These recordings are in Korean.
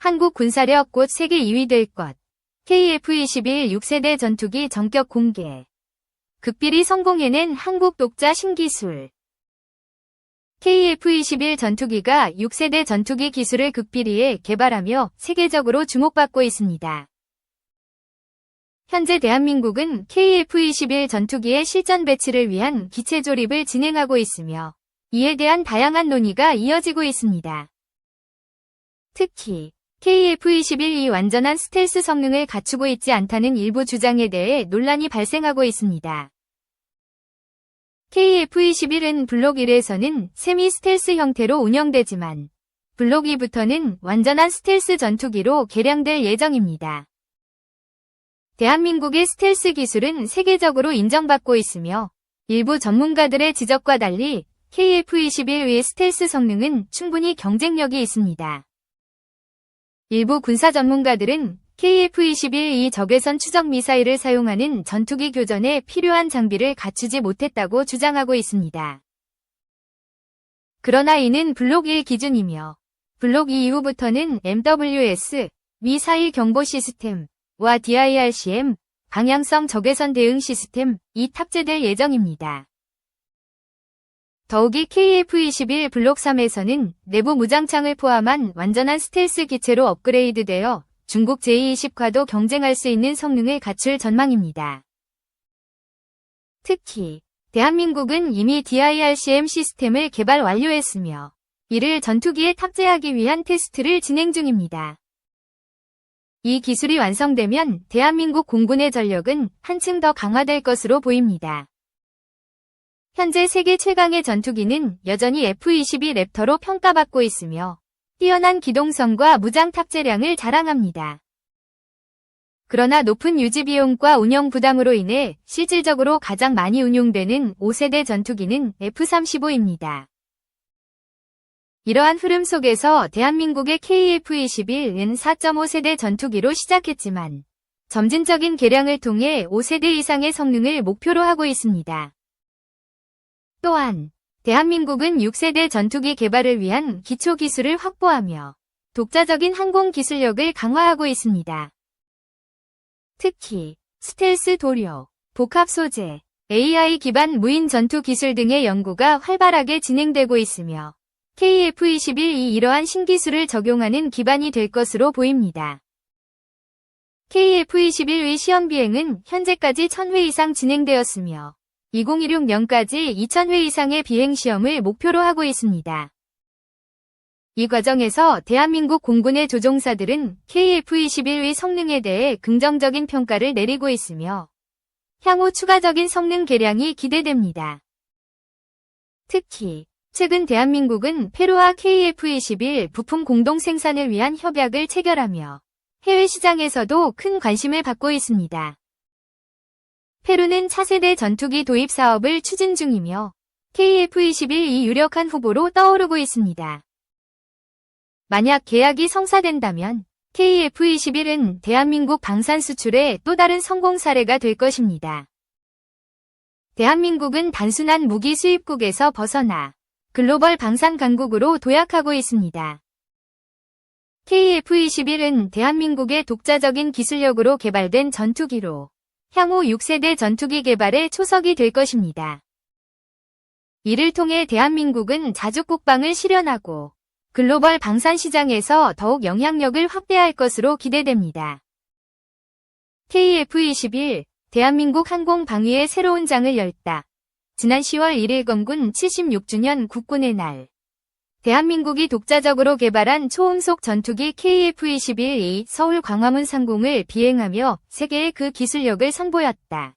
한국 군사력 곧 세계 2위 될 것. KF-21 6세대 전투기 전격 공개. 극비리 성공해낸 한국 독자 신기술. KF-21 전투기가 6세대 전투기 기술을 극비리에 개발하며 세계적으로 주목받고 있습니다. 현재 대한민국은 KF-21 전투기의 실전 배치를 위한 기체 조립을 진행하고 있으며 이에 대한 다양한 논의가 이어지고 있습니다. 특히 KF-21이 완전한 스텔스 성능을 갖추고 있지 않다는 일부 주장에 대해 논란이 발생하고 있습니다. KF-21은 블록 1에서는 세미 스텔스 형태로 운영되지만 블록 2부터는 완전한 스텔스 전투기로 개량될 예정입니다. 대한민국의 스텔스 기술은 세계적으로 인정받고 있으며 일부 전문가들의 지적과 달리 KF-21의 스텔스 성능은 충분히 경쟁력이 있습니다. 일부 군사 전문가들은 KF-21이 적외선 추적 미사일을 사용하는 전투기 교전에 필요한 장비를 갖추지 못했다고 주장하고 있습니다. 그러나 이는 블록 1 기준이며 블록 2 이후부터는 MWS, 미사일 경보 시스템과 DIRCM, 방향성 적외선 대응 시스템이 탑재될 예정입니다. 더욱이 KF-21 블록 3에서는 내부 무장창을 포함한 완전한 스텔스 기체로 업그레이드되어 중국 제-20과도 경쟁할 수 있는 성능을 갖출 전망입니다. 특히 대한민국은 이미 DIRCM 시스템을 개발 완료했으며 이를 전투기에 탑재하기 위한 테스트를 진행 중입니다. 이 기술이 완성되면 대한민국 공군의 전력은 한층 더 강화될 것으로 보입니다. 현재 세계 최강의 전투기는 여전히 F-22 랩터로 평가받고 있으며 뛰어난 기동성과 무장 탑재량을 자랑합니다. 그러나 높은 유지 비용과 운영 부담으로 인해 실질적으로 가장 많이 운용되는 5세대 전투기는 F-35입니다. 이러한 흐름 속에서 대한민국의 KF-21은 4.5세대 전투기로 시작했지만 점진적인 개량을 통해 5세대 이상의 성능을 목표로 하고 있습니다. 또한 대한민국은 6세대 전투기 개발을 위한 기초 기술을 확보하며 독자적인 항공 기술력을 강화하고 있습니다. 특히 스텔스 도료, 복합 소재, AI 기반 무인 전투 기술 등의 연구가 활발하게 진행되고 있으며 KF-21이 이러한 신기술을 적용하는 기반이 될 것으로 보입니다. KF-21의 시험 비행은 현재까지 1000회 이상 진행되었으며 2016년까지 2000회 이상의 비행 시험을 목표로 하고 있습니다. 이 과정에서 대한민국 공군의 조종사들은 KF-21의 성능에 대해 긍정적인 평가를 내리고 있으며 향후 추가적인 성능 개량이 기대됩니다. 특히 최근 대한민국은 페루와 KF-21 부품 공동 생산을 위한 협약을 체결하며 해외 시장에서도 큰 관심을 받고 있습니다. 페루는 차세대 전투기 도입 사업을 추진 중이며 KF-21이 유력한 후보로 떠오르고 있습니다. 만약 계약이 성사된다면 KF-21은 대한민국 방산 수출의 또 다른 성공 사례가 될 것입니다. 대한민국은 단순한 무기 수입국에서 벗어나 글로벌 방산 강국으로 도약하고 있습니다. KF-21은 대한민국의 독자적인 기술력으로 개발된 전투기로 향후 6세대 전투기 개발의 초석이 될 것입니다. 이를 통해 대한민국은 자주 국방을 실현하고 글로벌 방산 시장에서 더욱 영향력을 확대할 것으로 기대됩니다. KF-21 대한민국 항공 방위의 새로운 장을 열다. 지난 10월 1일 건군 76주년 국군의 날. 대한민국이 독자적으로 개발한 초음속 전투기 KF-21이 서울 광화문 상공을 비행하며 세계에 그 기술력을 선보였다.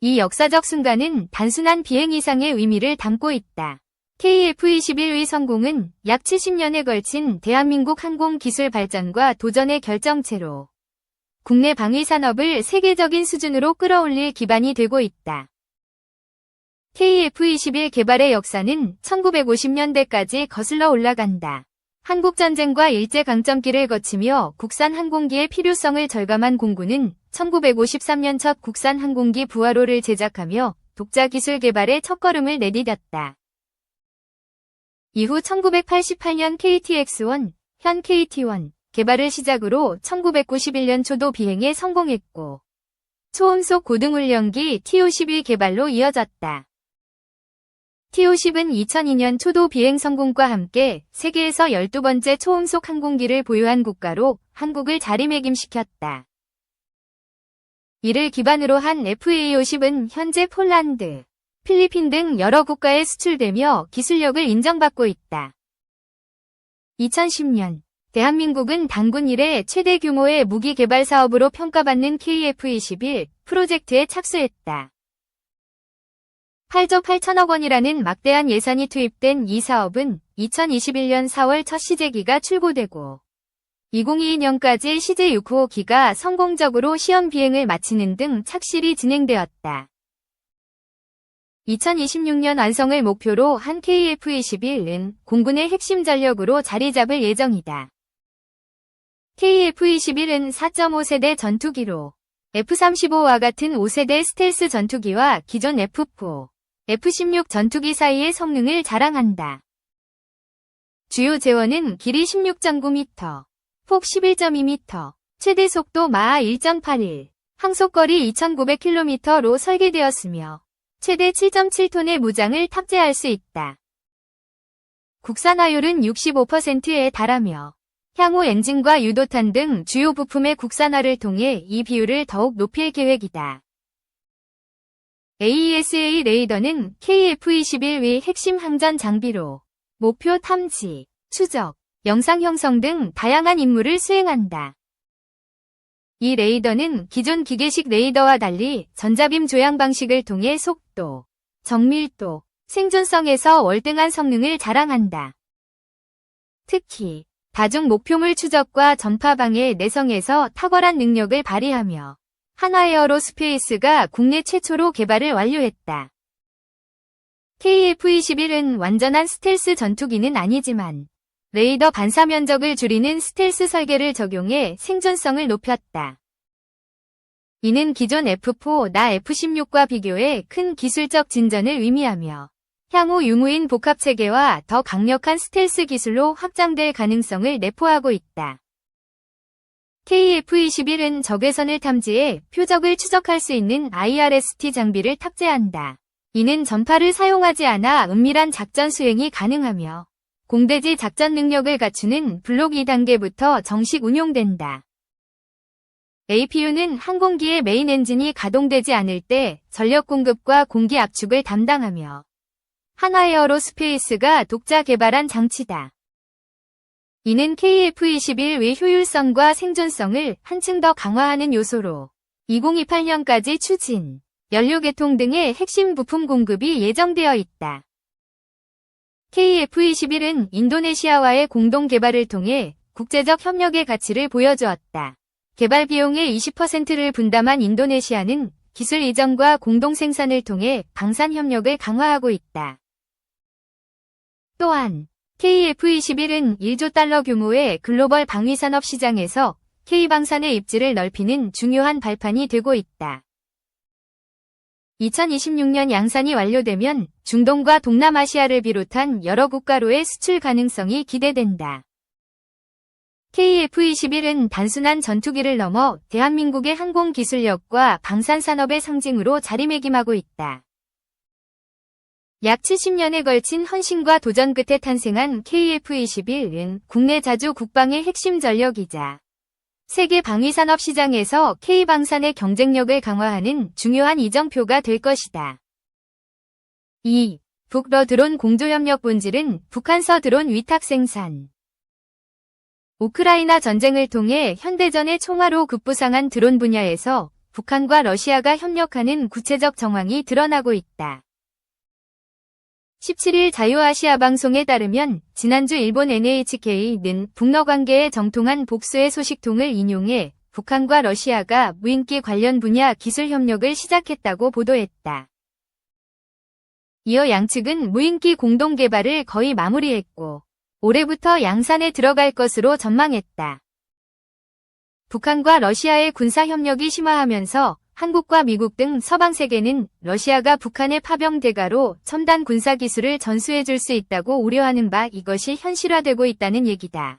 이 역사적 순간은 단순한 비행 이상의 의미를 담고 있다. KF-21의 성공은 약 70년에 걸친 대한민국 항공 기술 발전과 도전의 결정체로 국내 방위 산업을 세계적인 수준으로 끌어올릴 기반이 되고 있다. KF-21 개발의 역사는 1950년대까지 거슬러 올라간다. 한국전쟁과 일제강점기를 거치며 국산 항공기의 필요성을 절감한 공군은 1953년 첫 국산 항공기 부하로를 제작하며 독자 기술 개발의 첫걸음을 내디뎠다. 이후 1988년 KTX-1, 현 KT-1 개발을 시작으로 1991년 초도 비행에 성공했고 초음속 고등훈련기 TO-11 개발로 이어졌다. TO-10은 2002년 초도 비행 성공과 함께 세계에서 12번째 초음속 항공기를 보유한 국가로 한국을 자리매김시켰다. 이를 기반으로 한 FA-50은 현재 폴란드, 필리핀 등 여러 국가에 수출되며 기술력을 인정받고 있다. 2010년 대한민국은 단군 이래 최대 규모의 무기 개발 사업으로 평가받는 KF-21 프로젝트에 착수했다. 8조 8천억 원이라는 막대한 예산이 투입된 이 사업은 2021년 4월 첫 시제기가 출고되고 2022년까지 시제 6호기가 성공적으로 시험 비행을 마치는 등 착실히 진행되었다. 2026년 완성을 목표로 한 KF-21은 공군의 핵심 전력으로 자리 잡을 예정이다. KF-21은 4.5세대 전투기로 F-35와 같은 5세대 스텔스 전투기와 기존 F-4, F-16 전투기 사이의 성능을 자랑한다. 주요 제원은 길이 16.9m, 폭 11.2m, 최대 속도 마하 1.81, 항속거리 2,900km로 설계되었으며 최대 7.7톤의 무장을 탑재할 수 있다. 국산화율은 65%에 달하며 향후 엔진과 유도탄 등 주요 부품의 국산화를 통해 이 비율을 더욱 높일 계획이다. AESA 레이더는 KF-21의 핵심 항전 장비로 목표 탐지, 추적, 영상 형성 등 다양한 임무를 수행한다. 이 레이더는 기존 기계식 레이더와 달리 전자빔 조향 방식을 통해 속도, 정밀도, 생존성에서 월등한 성능을 자랑한다. 특히 다중 목표물 추적과 전파 방해 내성에서 탁월한 능력을 발휘하며 한화에어로스페이스가 국내 최초로 개발을 완료했다. KF-21은 완전한 스텔스 전투기는 아니지만 레이더 반사 면적을 줄이는 스텔스 설계를 적용해 생존성을 높였다. 이는 기존 F-4나 F-16과 비교해 큰 기술적 진전을 의미하며 향후 유무인 복합체계와 더 강력한 스텔스 기술로 확장될 가능성을 내포하고 있다. KF-21은 적외선을 탐지해 표적을 추적할 수 있는 IRST 장비를 탑재한다. 이는 전파를 사용하지 않아 은밀한 작전 수행이 가능하며 공대지 작전 능력을 갖추는 블록 2단계부터 정식 운용된다. APU는 항공기의 메인 엔진이 가동되지 않을 때 전력 공급과 공기 압축을 담당하며 한화에어로스페이스가 독자 개발한 장치다. 이는 KF-21의 효율성과 생존성을 한층 더 강화하는 요소로 2028년까지 추진, 연료 개통 등의 핵심 부품 공급이 예정되어 있다. KF-21은 인도네시아와의 공동 개발을 통해 국제적 협력의 가치를 보여주었다. 개발 비용의 20%를 분담한 인도네시아는 기술 이전과 공동 생산을 통해 방산 협력을 강화하고 있다. 또한 KF-21은 1조 달러 규모의 글로벌 방위산업 시장에서 K방산의 입지를 넓히는 중요한 발판이 되고 있다. 2026년 양산이 완료되면 중동과 동남아시아를 비롯한 여러 국가로의 수출 가능성이 기대된다. KF-21은 단순한 전투기를 넘어 대한민국의 항공기술력과 방산산업의 상징으로 자리매김하고 있다. 약 70년에 걸친 헌신과 도전 끝에 탄생한 KF-21은 국내 자주 국방의 핵심 전력이자 세계 방위산업 시장에서 K방산의 경쟁력을 강화하는 중요한 이정표가 될 것이다. 2. 북러 드론 공조협력 본질은 북한서 드론 위탁 생산. 우크라이나 전쟁을 통해 현대전의 총화로 급부상한 드론 분야에서 북한과 러시아가 협력하는 구체적 정황이 드러나고 있다. 17일 자유아시아 방송에 따르면 지난주 일본 NHK는 북러 관계의 정통한 복수의 소식통을 인용해 북한과 러시아가 무인기 관련 분야 기술 협력을 시작했다고 보도했다. 이어 양측은 무인기 공동 개발을 거의 마무리했고 올해부터 양산에 들어갈 것으로 전망했다. 북한과 러시아의 군사 협력이 심화하면서 한국과 미국 등 서방 세계는 러시아가 북한의 파병 대가로 첨단 군사 기술을 전수해 줄 수 있다고 우려하는 바 이것이 현실화되고 있다는 얘기다.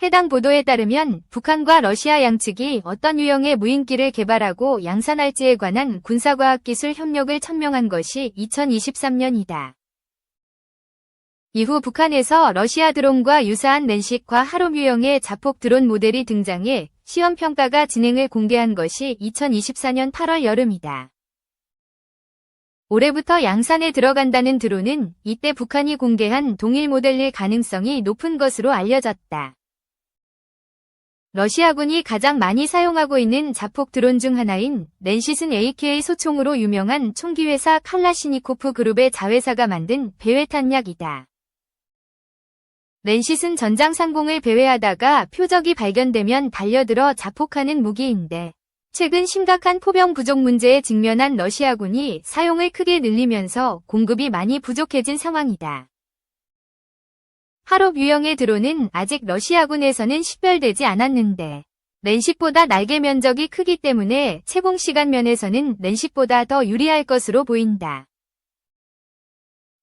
해당 보도에 따르면 북한과 러시아 양측이 어떤 유형의 무인기를 개발하고 양산할지에 관한 군사과학기술 협력을 천명한 것이 2023년이다. 이후 북한에서 러시아 드론과 유사한 낸식과 하롬 유형의 자폭 드론 모델이 등장해 시험평가가 진행을 공개한 것이 2024년 8월 여름이다. 올해부터 양산에 들어간다는 드론은 이때 북한이 공개한 동일 모델일 가능성이 높은 것으로 알려졌다. 러시아군이 가장 많이 사용하고 있는 자폭 드론 중 하나인 낸싯은 AK 소총으로 유명한 총기회사 칼라시니코프 그룹의 자회사가 만든 배회탄약이다. 낸싯은 전장 상공을 배회하다가 표적이 발견되면 달려들어 자폭하는 무기인데 최근 심각한 포병 부족 문제에 직면한 러시아군이 사용을 크게 늘리면서 공급이 많이 부족해진 상황이다. 하롭 유형의 드론은 아직 러시아군에서는 식별되지 않았는데 낸싯보다 날개 면적이 크기 때문에 채공 시간 면에서는 낸싯보다 더 유리할 것으로 보인다.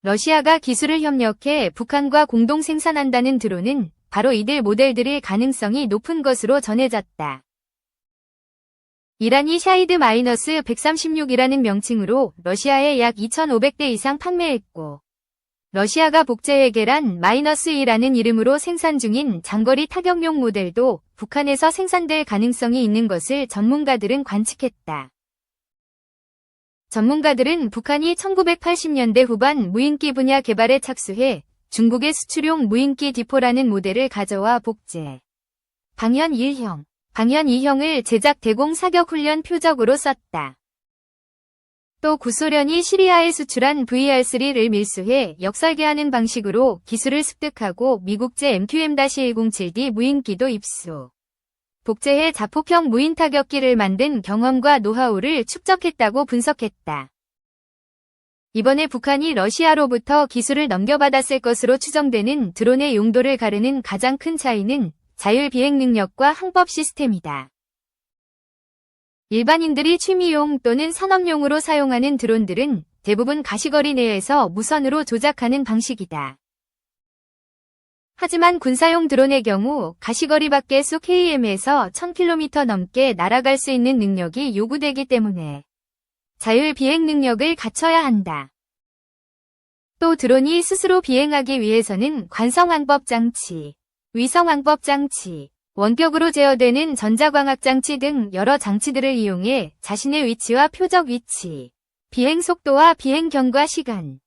러시아가 기술을 협력해 북한과 공동 생산한다는 드론은 바로 이들 모델들일 가능성이 높은 것으로 전해졌다. 이란이 샤히드-136이라는 명칭으로 러시아에 약 2,500대 이상 판매했고 러시아가 복제해 계란 -1라는 이름으로 생산 중인 장거리 타격용 모델도 북한에서 생산될 가능성이 있는 것을 전문가들은 관측했다. 전문가들은 북한이 1980년대 후반 무인기 분야 개발에 착수해 중국의 수출용 무인기 디포라는 모델을 가져와 복제, 방현 1형, 방현 2형을 제작 대공 사격 훈련 표적으로 썼다. 또 구소련이 시리아에 수출한 VR-3를 밀수해 역설계하는 방식으로 기술을 습득하고 미국제 MQM-107D 무인기도 입수, 복제해 자폭형 무인 타격기를 만든 경험과 노하우를 축적했다고 분석했다. 이번에 북한이 러시아로부터 기술을 넘겨받았을 것으로 추정되는 드론의 용도를 가르는 가장 큰 차이는 자율 비행 능력과 항법 시스템이다. 일반인들이 취미용 또는 산업용으로 사용하는 드론들은 대부분 가시거리 내에서 무선으로 조작하는 방식이다. 하지만 군사용 드론의 경우 가시거리 밖의 수 KM에서 1000km 넘게 날아갈 수 있는 능력이 요구되기 때문에 자율 비행 능력을 갖춰야 한다. 또 드론이 스스로 비행하기 위해서는 관성항법 장치, 위성항법 장치, 원격으로 제어되는 전자광학 장치 등 여러 장치들을 이용해 자신의 위치와 표적 위치, 비행 속도와 비행 경과 시간,